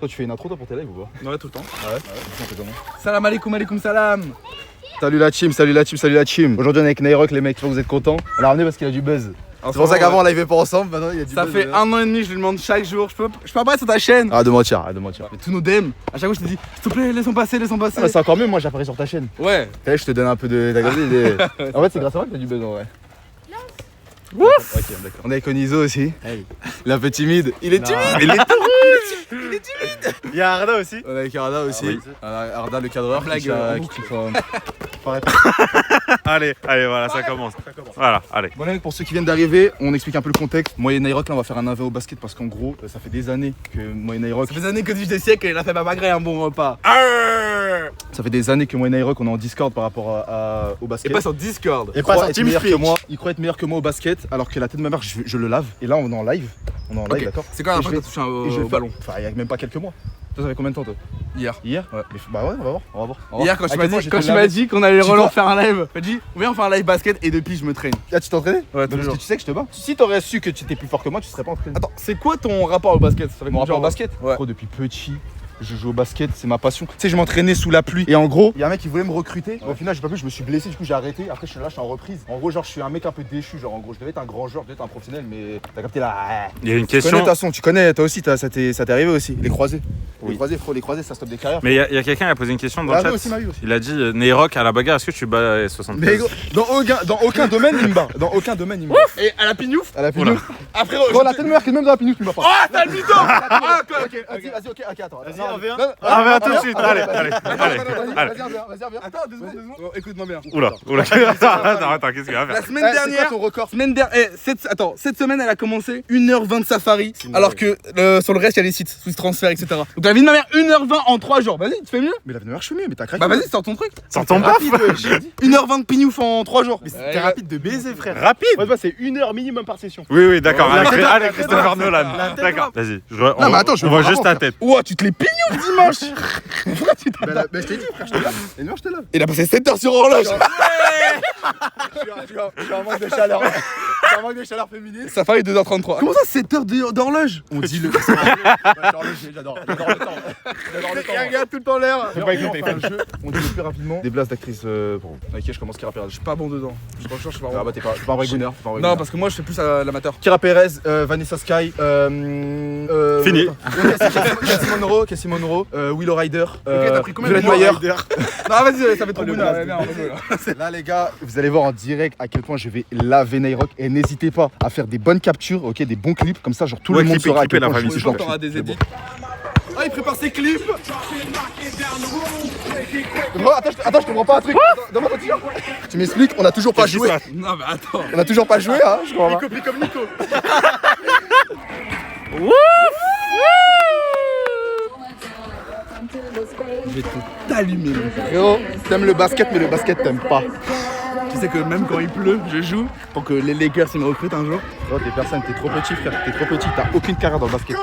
Toi, tu fais une intro toi pour tes lives ou pas? Ouais, tout le temps. Ah ouais? On fait comment? Salam alaikum salam. Salut la team, salut la team, salut la team. Aujourd'hui, on est avec Nairok, les mecs, vous êtes contents? On l'a ramené parce qu'il a du buzz. C'est pour ça qu'avant, on livait pas ensemble, maintenant il y a du Ça buzz. fait 1 an et demi, je lui demande chaque jour. Je peux apparaître sur ta chaîne. Arrête de mentir, arrête de mentir. Mais tous nos DM, à chaque fois, je te dis, s'il te plaît, laissons passer, laissons passer. Ah, bah, c'est encore mieux, moi j'apparais sur ta chaîne. Ouais. T'as vu, je te donne un peu de. T'as regardé En fait, c'est grâce à moi que t'as du buzz en vrai. Ouf. Ok, d'accord. On est avec Onizo aussi. Hey. Il est un peu timide. Il est timide. Il est tout rouge. Il est timide. Il y a Arda aussi. On est avec Arda aussi. oui. Arda le cadreur. Blague, qui Allez, voilà, ça commence. Voilà, allez. Bon les mecs, pour ceux qui viennent d'arriver, on explique un peu le contexte. Moi et Nairok, là on va faire un 1v au basket parce qu'en gros, ça fait des années que moi et Nairok. Ça fait des années que des siècles, il a fait pas malgré un bon repas. Ça fait des années que moi et Nairok on est en Discord par rapport au basket. Et pas sur Discord. Il croit être meilleur que moi. Il croit être meilleur que moi au basket alors que la tête de ma mère je le lave. Et là on est en live. On est en live, Ok. d'accord. C'est quand la Et dernière fois que t'as touché au ballon? Enfin, il y a même pas quelques mois. Toi, ça fait combien de temps toi? Hier. Hier? Ouais. Mais, bah ouais, on va voir. On va voir. Hier, quand À tu quel m'as point dit, j'ai quand été tu m'as lavé. dit qu'on allait Tu relancer crois faire un live, tu m'as dit, viens on fait un live basket et depuis je me traîne. Ah, tu t'entraînais? Ouais, Parce toujours. que tu sais que je te bats. Si t'aurais su que tu étais plus fort que moi, tu serais pas entraîné. Attends, c'est quoi ton rapport au basket? Ça fait Mon combien rapport au de temps? basket? Ouais. Gros, depuis petit, je joue au basket, c'est ma passion. Tu sais, je m'entraînais sous la pluie. Et en gros, il y a un mec qui voulait me recruter. Au final, j'ai pas pu, je me suis blessé, du coup, j'ai arrêté. Après, je suis là, je suis en reprise. En gros, genre, je suis un mec un peu déchu. Genre, en gros, je devais être un grand joueur, je devais être un professionnel, mais t'as capté là. Il y a une Tu connais, de question. toute façon, tu connais, toi aussi, ça t'est arrivé aussi. Les croisés. Oui. Les croisés, frérot, les croisés, ça stoppe des carrières. Mais il y a quelqu'un qui a posé une question dans le Ah, chat. oui, aussi, Marie aussi. Il a dit Nairok à la bagarre, est-ce que tu bats 73? Mais gros, dans aucun domaine, il me bat. Dans aucun domaine, il me bat. Et à la pignouf? À la pignouf. Après, Gros, la tête de mère qui est même dans la pignouf, tu m'as pas. oh, t'as le mytho! Ah, quoi, ok. Vas-y, ok, attends. Vas-y, Non, on vient. non, Ah, viens tout de non, suite, attends, allez, attends, allez, attends, allez, attends, allez. Vas-y, reviens. Attends, 2 secondes. Oh, écoute-moi bien. Oula. Attends, qu'est-ce qu'il va La faire? semaine C'est quoi dernière, ton record? cette semaine elle a commencé 1h20 de safari, alors que sur le reste il y a les sites, sous transfert, etc. Donc la vie de ma mère 1h20 en 3 jours, vas-y, tu fais mieux? Mais la vie de ma mère, je suis mieux, mais t'as craqué. Bah vas-y, sors ton truc. Sans ton baf. 1h20 de pignouf en 3 jours. T'es rapide de baiser, frère. Rapide. Ouais, c'est 1 heure minimum par session. Oui, d'accord. Ouais, Allez, Christopher Nolan. D'accord. Vas-y. Non, mais attends, je on veux voit vraiment juste ta faire. tête. Ouah, tu te les pignouf dimanche. Pourquoi tu t'as... Mais je t'ai dit, frère, je te lave. Et une heure, je te lave. Il a passé 7 heures sur horloge. Je suis en manque de chaleur. Je suis en manque de chaleur féminine. Safari 2h33. Comment ça 7 heures d'horloge? On dit le. J'adore le temps. J'adore le temps. Regarde tout le temps l'air. On dit le plus rapidement. Des blagues d'actrices avec qui je commence Kira Perez. Je suis pas bon dedans. Franchement, je suis pas bon. Ah bah t'es pas un vrai gunner. Non, parce que moi je fais plus à l'amateur. Kira Perez, Vanessa Sky, Fini. Cassie Monroe, Willow Ryder, t'as pris combien de Violette mois, Mayer. Non, vas-y, ça fait trop le bounard. blast. Là les gars, vous allez voir en direct à quel point je vais laver Nairok et n'hésitez pas à faire des bonnes captures, ok, des bons clips comme ça, genre tout le monde saura à quel la point famille, je Je pense l'enculé. qu'on aura des edits. Ah, il prépare ses clips. Gros, attends, je comprends pas un truc. Donne-moi ton t-shirt. Tu m'expliques, on a toujours pas joué. Non, mais attends. On a toujours pas joué, hein, je crois. Copie comme Nico. Je vais tout t'allumer, mon frère. Frérot, t'aimes le basket, mais le basket t'aimes pas. Tu sais que même quand il pleut, je joue pour que les Lakers ils me recrutent un jour. Frérot, t'es personne, t'es trop petit, frère. T'es trop petit, t'as aucune carrière dans le basket.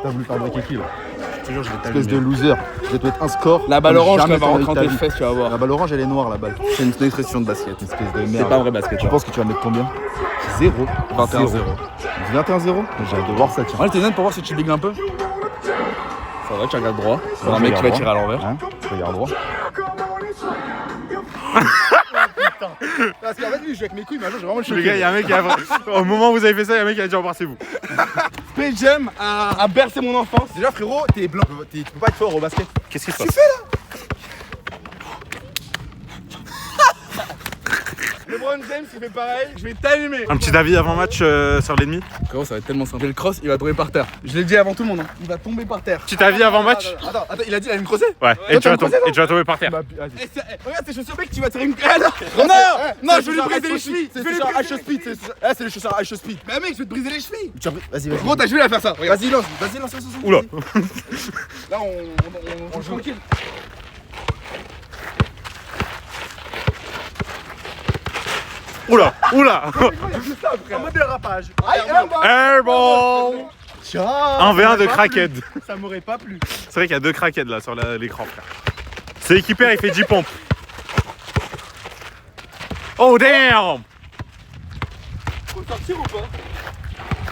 T'as voulu faire breaker qui là? Toujours, je vais Espèce de loser. Je vais te mettre un score. La balle comme orange, jamais tu vas t'en as eu rentrer de ta entre tes vie. fesses, tu vas voir. La balle orange, elle est noire, la balle. C'est une expression de basket. Espèce de merde. C'est pas un vrai basket. Tu penses que tu vas mettre combien? 0. 21-0. 21-0. J'ai hâte de voir ça, tiens. Ouais, t'es net pour voir si tu bigles un peu. Ça va, tu regardes droit. C'est un mec qui va tirer à l'envers. Hein? Tu regardes droit. Parce qu'en fait, lui, je joue avec mes couilles, mais un jour, j'ai vraiment le Les gars, il y a un mec qui a. Au moment où vous avez fait ça, il y a un mec qui a dit au revoir, c'est vous. Space Jam a bercé mon enfance. Déjà, frérot, t'es blanc. Tu peux pas être fort au basket. Qu'est-ce qui se passe? LeBron James il fait pareil, je vais t'allumer. Un petit avis avant match sur l'ennemi? Frérot, ça va être tellement simple. Le cross, il va tomber par terre. Je l'ai dit avant tout le monde, hein. Il va tomber par terre. Petit avis avant match? Attends, il a dit, il a une croisée. Ouais, Toi, et tu t'as vas une croisée, non? tomber par terre. Bah, vas-y. Eh, regarde tes chaussures, mec, tu vas tirer une. Ah, non, non, je vais lui briser les chevilles. C'est Je vais les lui chaussures briser H speed. C'est les chaussures H speed. Mais mec, je vais te briser les chevilles. Vas-y, Gros, t'as joué à faire ça. Regarde. Vas-y, lance. Oula. Là, on joue tranquille. Oula. En mode dérapage. Airball. Tiens. 1v1 de crackhead. Ça m'aurait pas plu. C'est vrai qu'il y a 2 crackheads là sur l'écran, frère. C'est équipé, il fait 10 pompes. Oh damn. Faut sortir ou pas?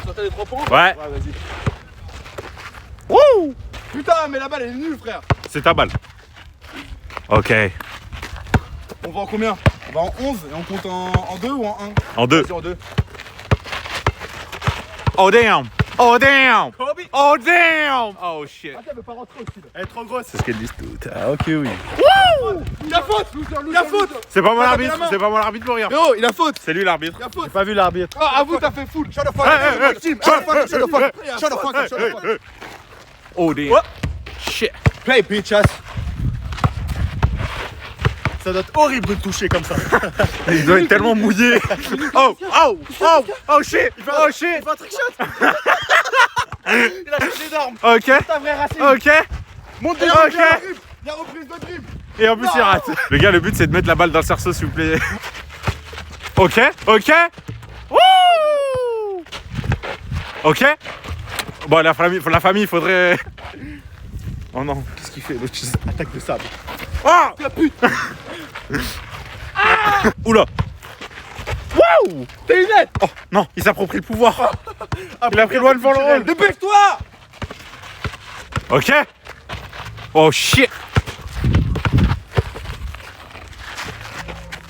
Sortir les 3 points? Ouais. Ouais, vas-y. Wouh. Putain, mais la balle elle est nulle, frère. C'est ta balle. Ok. On va en combien? On va en 11 et on compte en 2 ou en 1? En 2. Vas-y, en 2. Oh damn. Oh damn. Kobe. Oh damn. Oh shit. Elle veut pas rentrer aussi. Elle est trop grosse. C'est ce qu'elle dit tout. Ah ok oui. Il a faute. Il a faute. C'est pas moi Pas l'arbitre. taper la main. C'est pas moi l'arbitre pour rien. Mais oh, il a faute. C'est lui l'arbitre. Il a faute. J'ai pas vu l'arbitre. Ah, avoue, t'as fait full. Shut the fuck. Hey, Shut the fuck. Shut the fuck. Shut the fuck. Shut the fuck. Oh damn. What? Shit. Play, bitches. Ça doit être horrible de le toucher comme ça. Il doit être tellement mouillé. Oh, oh, oh, oh shit. Oh shit. Il fait un trick shot. Il a changé d'arme. Ok. Ta vraie racine. Ok. Monte Ok. Il y a reprise de dribble. Et en plus il rate. Le gars, le but c'est de mettre la balle dans le cerceau s'il vous plaît. Ok. Ok. Wouh. Ok. Bon la famille il faudrait. Oh non, qu'est-ce qu'il fait l'autre? Attaque de sable. Oh La pute. Oula. Waouh. T'es une lettre. Oh non, il s'approprie le pouvoir. Il a pris loin devant le rôle. Dépêche-toi. Ok. Oh shit.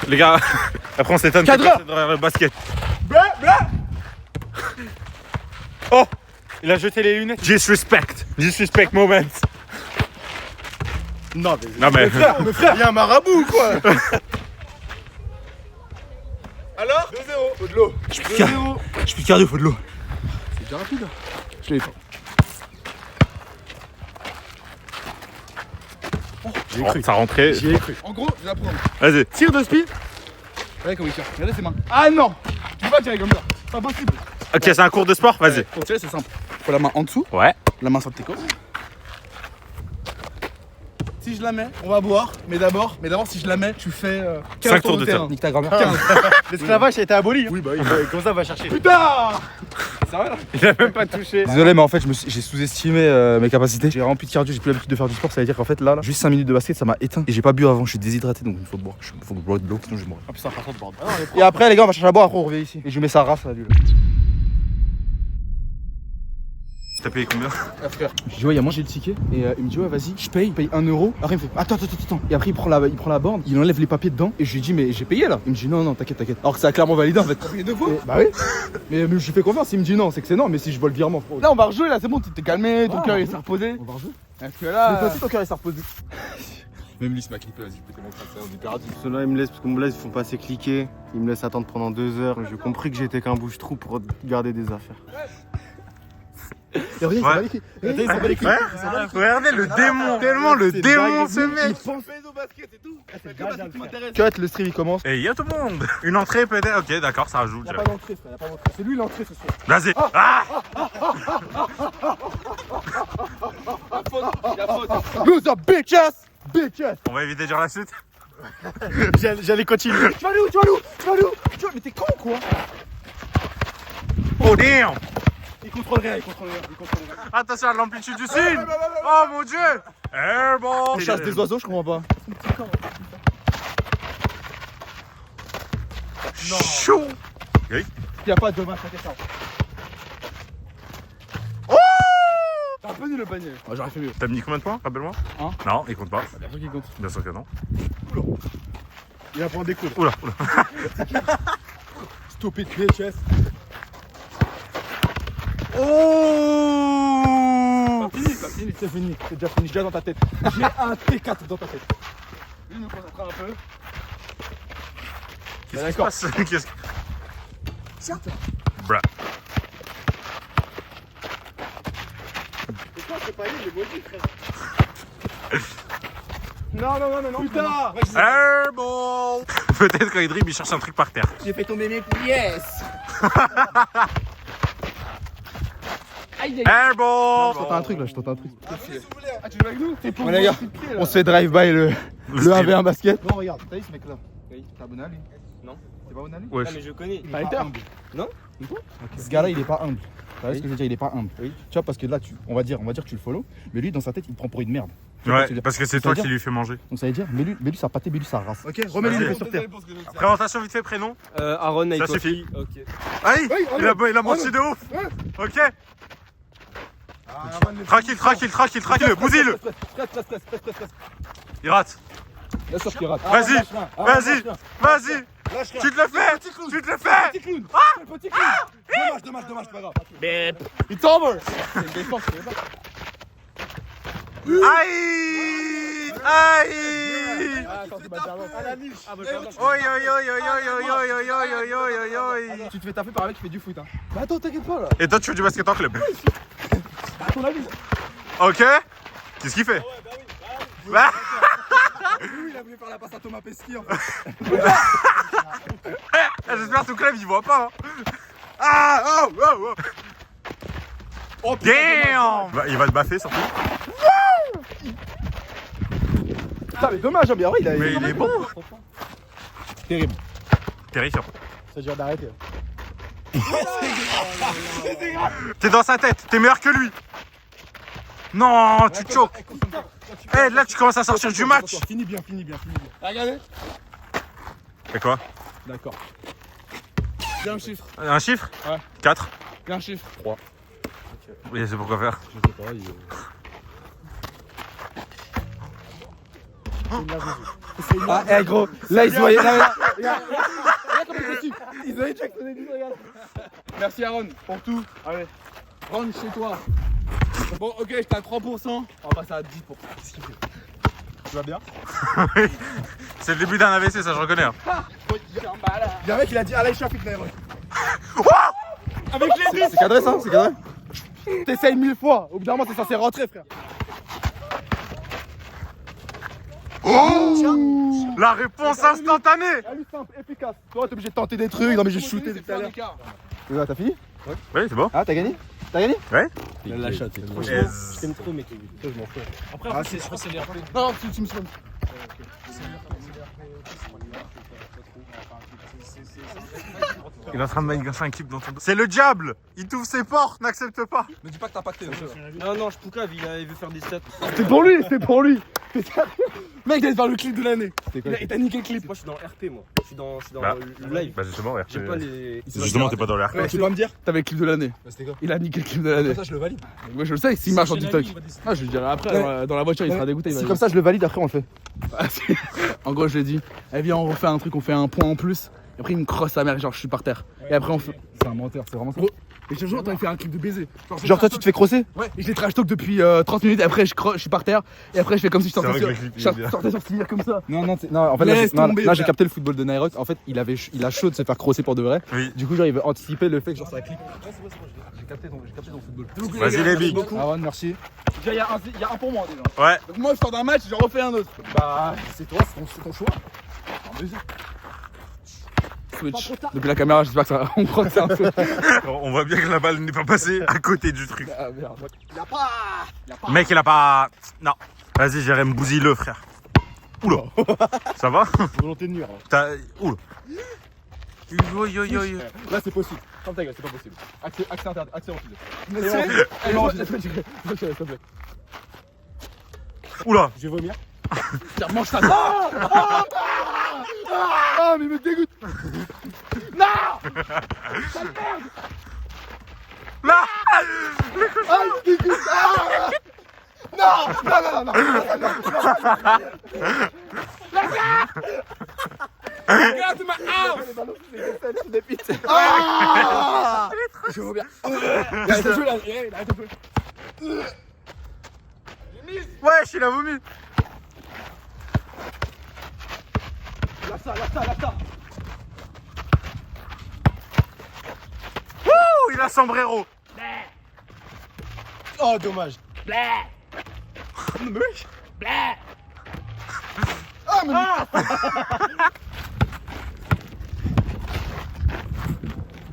Les gars, après on s'étonne que Cadreur. c'est derrière le basket. Blah, blah. Oh, il a jeté les lunettes. Disrespect moment. Non Non mais. Mais frère. Il y a un marabout ou quoi? Alors 2-0. Faut de l'eau. Je suis plus cardio, faut de l'eau. C'est déjà rapide. Je l'ai pas. J'ai Oh, ça rentrait. J'y ai cru. En gros, je vais la prendre. Vas-y. Tire de speed. Regardez comment il tire. Regardez ses mains. Ah non. Tu peux pas tirer comme ça. C'est pas possible. Ok, c'est un cours de sport. Vas-y. Pour tirer, c'est simple. Faut la main en dessous. Ouais. La main sur tes côtes. Si je la mets, on va boire. Mais d'abord, si je la mets, tu fais 15 5 tours de terrain. Nique ta grand-mère. 15. L'esclavage a été aboli. Oui, bah oui. Comme ça, on va chercher. Putain. C'est vrai là. Il a même pas touché. Désolé, mais en fait, j'ai sous-estimé mes capacités. J'ai rempli de cardio, j'ai plus l'habitude de faire du sport. Ça veut dire qu'en fait, là, juste 5 minutes de basket, ça m'a éteint. Et j'ai pas bu avant, je suis déshydraté, donc il faut boire. Il faut que je boive de l'eau, sinon je vais mourir. Ah putain, façon de bordel. Et après, les gars, on va chercher à boire, après on revient ici. Et je lui mets sa race là, lui. T'as payé combien? Ah, frère. Je dis ouais, il a mangé le ticket et il me dit ouais, vas-y, je paye 1 euro. Après il me fait attends. Et après il prend la borne, il enlève les papiers dedans et je lui dis mais j'ai payé là. Il me dit non, t'inquiète. Alors que ça a clairement validé en fait. Payé 2 fois. Bah oui. mais je lui fais confiance, il me dit non, c'est que c'est non, mais si je vois le virement, frérot. Là, on va rejouer là, c'est bon, tu t'es calmé, ton cœur il s'est reposé. On va rejouer. Parce que là. Mais toi aussi ton cœur il s'est reposé. Même lui, il m'a clippé, vas-y, je peux te montrer ça, on est perdu. Ceux-là, ils me laissent, parce qu'on me laisse, ils font pas assez cliquer. Ils me laissent attendre pendant 2 heures. J'ai compris que j'étais qu'un bouche-trou pour garder des affaires. Et regarde, il s'en bat les couilles. Regardez le démon. Tellement le démon ce mec. Cut, le stream il commence. Et y'a tout le monde. Une entrée peut-être. Ok, d'accord, ça rajoute. Y'a pas d'entrée, frère, y'a pas d'entrée. C'est lui l'entrée ce soir. Vas-y. Ah. Loser bitches. On va éviter de dire la suite. J'allais continuer. Tu vas aller où Mais t'es con quoi? Oh damn. Il contrôle rien. Attention à l'amplitude du signe. Oh mon dieu. Airball. On chasse des oiseaux, je comprends pas. Chaud. Y'a pas de dommage, t'inquiète pas. T'as un peu nul le panier. Ouais, j'aurais fait mieux. T'as mis combien de points? Rappelle-moi. Hein? Non, il compte pas. Bien sûr qu'il compte. Bien sûr que non. Il va prendre des coups. Oula. Stupid bitches. Oh. Pas fini, c'est fini. C'est déjà fini, déjà dans ta tête. J'ai un T4 dans ta tête. Lui, nous concentrer un peu. Qu'est-ce qui se passe? Qu'est-ce que... Bruh. Et toi, c'est pas lui, il est maudit, frère. Non. Putain. Airball. Peut-être quand il dribble, il cherche un truc par terre. J'ai fait tomber mes pièces. Aïe. Airball. Je tente un truc là, Ah, tu joues avec nous? T'es pour Ouais, les gars, on se fait drive-by le 1v1 basket. Non, regarde, t'as vu ce mec là? Oui. T'es abonné à lui? Non. T'es pas abonné à lui? Ouais. mais je connais. Il est pas humble. Ce gars-là, il est pas humble. Tu vois ce que je veux dire, il est pas humble. Oui. Tu vois, parce que là, on va dire que tu le follow, mais lui, dans sa tête, il te prend pour une merde. Tu vois ce que je Ouais, veux dire. parce que c'est Ça toi veut qui dire- lui fais manger. Donc ça veut dire, mais lui sa pâté, mais lui sa race. Ok, remets-lui Vas-y. les pieds sur terre. Présentation vite fait, prénom. Aaron Ça suffit. Ok. Aïe, Oui, il a menti de ouf. Ok. Tranquille, bousille-le. Stress. Il rate. Bien sûr qu'il rate. Vas-y, vas-y. Lâche rien. Tu te le fais. Petit clown. Ah petit clown. Dommage, pas grave. It's over. C'est une défense, c'est une défense. Aïe. Attends, c'est ma dernière. À la niche. Oi. Tu te fais taper par un mec qui fait du foot. Hein. Bah attends, t'inquiète pas là. Et toi, tu fais du basket en club. À ton avis. Ok. Qu'est-ce qu'il fait? Bah. Lui, il a voulu faire la passe à Thomas Pesquet en fait. J'espère que ton club il voit pas. Hein. Ah, oh. Oh putain, Damn. Il va te baffer surtout. Putain, mais dommage, hein, bien oui, Mais il est bon. Terrible. Terrifiant. Ça dure d'arrêter. T'es dans sa tête, t'es meilleur que lui. Non, tu te choques. Eh, là tu commences à sortir du match. Finis bien. Regardez. Et quoi? D'accord. Bien un chiffre. Un chiffre? Ouais. 4. Bien un chiffre. Oui, c'est pourquoi faire. Ah, eh gros, là ils se voyaient. Là, Ils ont check, regarde. Merci Aaron pour tout. Allez, rentre chez toi. Bon, ok, j'étais à 3%. On va passer à 10%. Qu'est-ce qu'il fait? tu vas bien? C'est le début d'un AVC, ça je reconnais. Hein. Il y a un mec, il a dit Allah Shafik d'ailleurs. Avec les 10. C'est cadré ça? C'est cadré? T'essayes 1000 fois, au bout d'un moment t'es censé rentrer frère. Oh, la réponse instantanée. Allez, simple, efficace. Toi t'es obligé de tenter des trucs, non mais j'ai shooté C'est tout à l'heure. l'écart. T'as fini? Oui, c'est bon. Ah, t'as gagné? Ouais. La chatte, c'est trop. Yes. Je t'aime trop, mec. Je m'en fous. Après, je crois que c'est les RP. Non, tu me souviens. Il est en train de manigancer un clip dans ton dos. C'est le diable. Il t'ouvre ses portes, n'accepte pas. Me dis pas que t'as pacté. Non, je poucave, il veut faire des stats. C'est pour lui. Mec, il allait faire le clip de l'année. C'était quoi? Il t'a niqué le clip. Moi, je suis dans RP, moi. Je suis dans Bah, le live. Bah justement, RP. J'aime pas les. Justement, t'es pas dans le RP. Tu peux pas me dire? T'avais le clip de l'année. C'était quoi? Il a niqué le clip de l'année. Ça je le valide. Moi, je le sais, s'il marche en TikTok. Ah, je lui dirai après, dans la voiture, il sera dégoûté. il va Si dire. comme ça je le valide, après on le fait. En gros, je lui ai dit, eh viens, on refait un truc, on fait un point en plus. Et après, il me crosse sa mère, genre, je suis par terre. Et après, on fait. C'est un menteur, c'est vraiment ça. Gros, et je te jure, t'as fait un clip de baiser. Genre toi tu te fais crosser? Ouais, et je l'ai trash talk depuis 30 minutes. Et après, je suis par terre. Et après, je fais comme si je sortais vrai que le clip, il est bien. sur cilière comme ça. Non, en fait, là, Laisse tomber, j'ai frère. capté le football de Nairot. En fait, il a chaud de se faire crosser pour de vrai. Oui. Du coup, genre, il veut anticiper le fait que genre ça clip. J'ai capté ton football. Vas-y les bigs. Aaron, merci. Déjà, il y a un pour moi déjà. Ouais. Donc, moi, je sors d'un match, j'en refais un autre. Bah, c'est toi, c'est ton choix. Switch. Depuis la caméra, j'espère que ça. On croit que c'est un truc. On voit bien que la balle n'est pas passée à côté du truc. Ah merde. Mec, il a pas. Non. Vas-y, Jérém, bousille-le, frère. Oula. Ça va? Volonté de nuire. T'as. Oula. Yo. Là, c'est possible. Ferme ta gueule, c'est pas possible. Accès interdit, accès refusé. S'il te plaît. Oula. Je vais vomir. Tiens, mange ça. Ah, mais il me dégoûte. Là. Ah, il me dégoûte. Ah non. Regarde ma house. Ah, Je veux bien. Arrête de jouer là. Arrête de jouer. Wesh, il a vomi. lâche ça. Ouh, il a sombrero. Oh, dommage. Ah, mais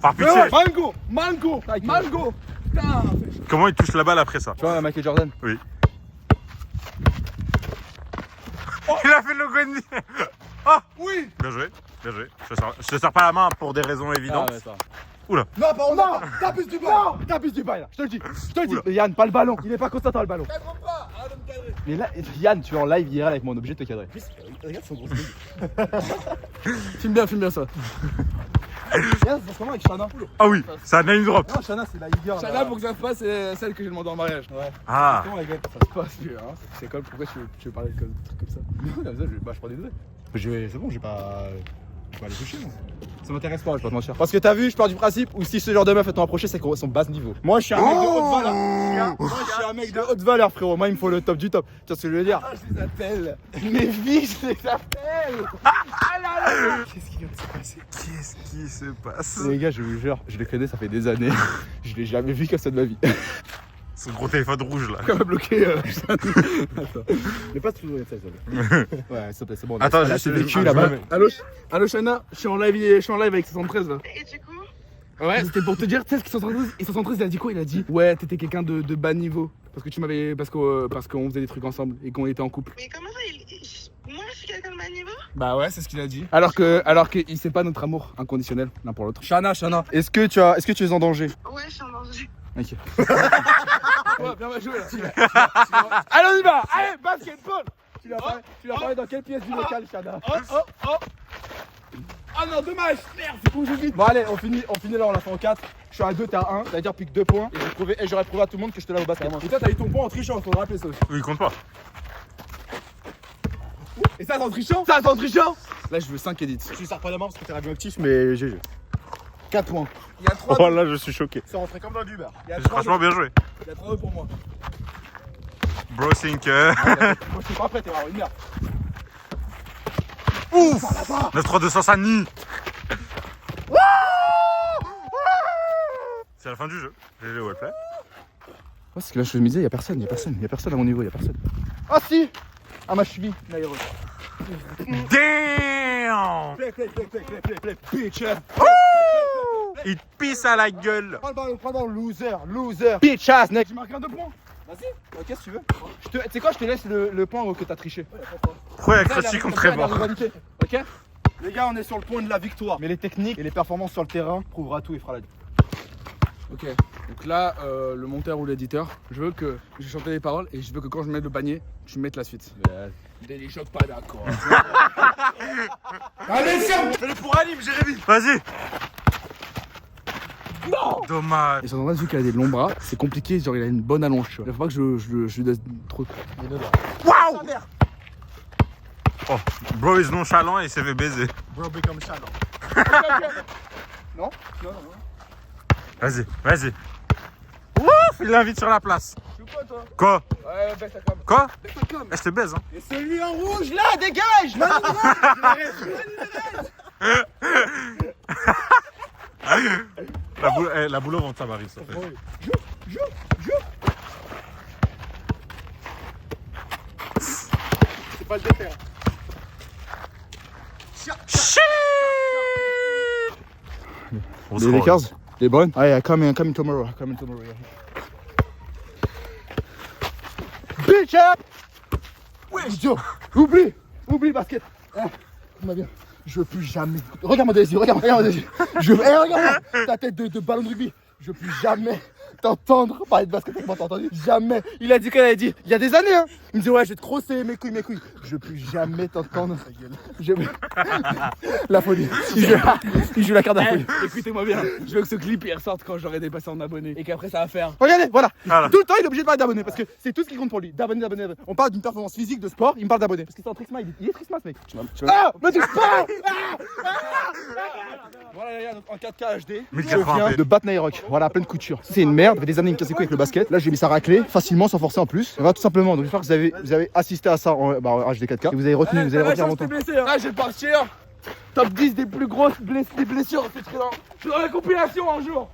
Par pitié. Mango. Putain. Comment il touche la balle après ça? tu vois, Michael Jordan. Oui. Il a fait le Gondi. Ah Oui. Bien joué. Je te sers pas la main pour des raisons évidentes. ça. Oula. Non, t'abuses du bail. T'abuses du bail là, je te le dis. Oula. Yann, pas le ballon. Il est pas constant le ballon. Mais là, Yann, tu es en live IRL avec moi, on est obligé de te cadrer. Regarde son gros. Filme bien ça. Regarde, c'est comment avec Shana? Ah oui, c'est un name drop. Non, Shana, c'est la Ligue 1. Shana, pour que ça se passe, c'est celle que j'ai demandé en mariage. Ouais. Ah. Comment la gueule, ça se passe, hein? C'est comme, pourquoi tu veux parler de trucs comme ça? Non, comme ça, je prends des nouvelles. C'est bon, j'ai pas. Je vais pas les toucher, moi. Ça m'intéresse pas, je vais pas te mentir. Parce que t'as vu, je pars du principe où si ce genre de meuf est t'ont approché, c'est qu'elles sont basse niveau. Moi, je suis un mec de haute valeur. Moi, je suis un mec de haute valeur, frérot. Moi, il me faut le top du top. Tu vois ce que je veux dire? Ah, je les appelle. Mes vies, je les appelle. Ah là là. Qu'est-ce qui vient de se passer? Qu'est-ce qui se passe? Les gars, je vous jure, je les connais, ça fait des années. Je l'ai jamais vu comme ça de ma vie. Son gros téléphone rouge là. Comment bloquer Mais pas toujours ça, ouais, s'il te plaît, c'est bon. Attends, là, j'ai c'est vécu là-bas. Allô Shana, je suis en live avec 713 là. Et du coup, Ouais, c'était pour te dire, tu sais ce qu'il 713 il a dit quoi? Il a dit ouais, t'étais quelqu'un de bas niveau parce que tu m'avais parce qu'on faisait des trucs ensemble et qu'on était en couple. mais comment ça, moi je suis quelqu'un de bas niveau? Bah ouais, c'est ce qu'il a dit. Alors qu'il sait pas notre amour inconditionnel l'un pour l'autre. Shana, est-ce que tu es en danger? Ouais, je suis en danger. Ok. Ouais, bien joué là. Allez, on y va. Allez, basketball. Tu l'as parlé dans quelle pièce du local, Shana? Ah non, dommage. Merde, c'est pour que je vite. Bon, allez, on finit là, on l'a fait en 4. Je suis à 2, t'es à 1, c'est-à-dire plus que 2 points. Et j'aurais prouvé à tout le monde que je te lave au basket. Et toi, t'as eu ton point en trichant, faut le rappeler ça aussi. Oui, il compte pas. Et ça, c'est en trichant? Ça, c'est en trichant? Là, je veux 5 edits. Je suis pas la mort parce que t'es radioactif, mais GG. 4 points. Il y a 3. Oh là, je suis choqué. C'est rentré comme dans du beurre. Franchement, bien joué. Il y a 3 pour moi. Bro, Sinker. Moi, je suis pas prêt, t'es vraiment une merde. Ouf 9-3 200 Sani. C'est la fin du jeu. GG Wellplay. Ouais, c'est que là, je me disais, y'a personne à mon niveau, y'a personne. Ah si! À ma cheville, Nairo. Damn. Play, bitch! Il te pisse à la gueule. Prends le ballon, loser! Bitch ass, mec! J'ai marqué un 2 points. Vas-y, qu'est-ce que tu veux? Tu sais quoi, je te laisse le point que t'as triché. Pourquoi il y a Crusty contre Trevor? Ok? Les gars, on est sur le point de la victoire. Mais les techniques et les performances sur le terrain prouvera tout et fera la différence. Ok, donc là, le monteur ou l'éditeur, je veux que je chante les paroles et je veux que quand je mette le panier, tu mettes la suite. Daily Shock, pas d'accord. Allez, ferme! Fais-le pour Alim, Jérémy! Vas-y. Non. Dommage. Et sur vrai, vu qu'il a des longs bras, c'est compliqué, genre il a une bonne allonge, tu vois. Il faut pas que je lui donne trop. Waouh. Oh, bro is nonchalant et il s'est fait baiser. Bro, become shallow. Non? Non. Vas-y. Ouf, il l'invite sur la place. Tu veux quoi, toi? Quoi? Ouais, baisse ta com. Quoi? Baisse ta com. Eh, je te baise, hein. Et celui en rouge, là, dégage! La boule au ventre, ça m'arrive, ça fait. Joue! C'est pas le défaire. Shit. On se Les roule. Lakers, les Browns. Ouais, coming tomorrow. Yeah. Bitch up! Ouais, Joe! Oublie le basket. On va bien. Je veux plus jamais. Regarde-moi dans les yeux, regarde-moi dans les yeux. Regarde-moi ta tête de ballon de rugby. Je veux plus jamais t'entendre parler de basket avec moi, t'as entendu? Jamais. Il a dit quoi? Il a dit il y a des années, hein. Il me dit ouais, je vais te crosser mes couilles. Je veux plus jamais t'entendre. La folie. Il joue la carte de la folie. Écoutez-moi bien, je veux que ce clip il ressorte quand j'aurai dépassé en abonnés et qu'après ça va faire. Regardez, voilà. Voilà. Tout le temps, il est obligé de parler d'abonnés parce que c'est tout ce qui compte pour lui. D'abonnés. On parle d'une performance physique, de sport, il me parle d'abonnés. Parce que c'est un Trixma, il est Trixma, ce mec. Ah, me touche pas! Voilà, les gars, donc en 4K HD, je 1080p. viens de battre Nairok. Voilà, à pleine couture. C'est une merde, ça fait des années qu'il me casse les couilles avec le basket. Là, j'ai mis ça raclé, facilement, sans forcer en plus. Voilà, tout simplement. Donc, j'espère que vous avez assisté à ça en HD 4K. Et vous avez retenu, longtemps. Là, je vais partir. Top 10 des plus grosses blessures. Je suis dans la compilation un jour.